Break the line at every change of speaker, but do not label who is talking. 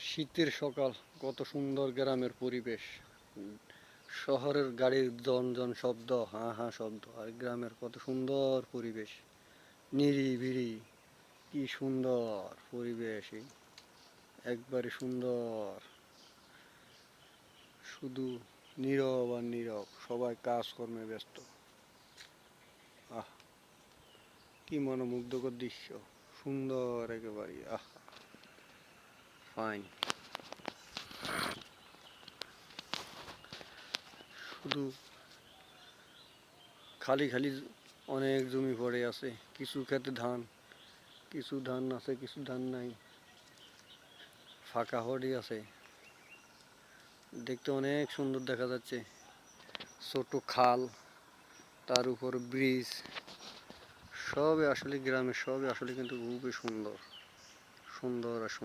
শীতের সকাল, কত সুন্দর গ্রামের পরিবেশ। শহরের গাড়ির জন শব্দ, হাঁ হাঁ শব্দ, আর গ্রামের কত সুন্দর পরিবেশ, নিরিবিলি, কি সুন্দর পরিবেশ, একবারে সুন্দর। শুধু নীরব আর নীরব, সবাই কাজকর্মে ব্যস্ত। আহ, কি মনোমুগ্ধকর দৃশ্য, সুন্দর একেবারে। ফাইন। শুধু খালি খালি অনেক জমি পড়ে আছে, কিছু ক্ষেতে ধান, কিছু ধান আছে, কিছু ধান নাই, ফাঁকা হয়ে আছে। দেখতে অনেক সুন্দর দেখা যাচ্ছে। ছোট খাল, তার উপর ব্রিজ, সবই আসলে গ্রামের, সবই আসলে কিন্তু খুবই সুন্দর, সুন্দর আর সুন্দর।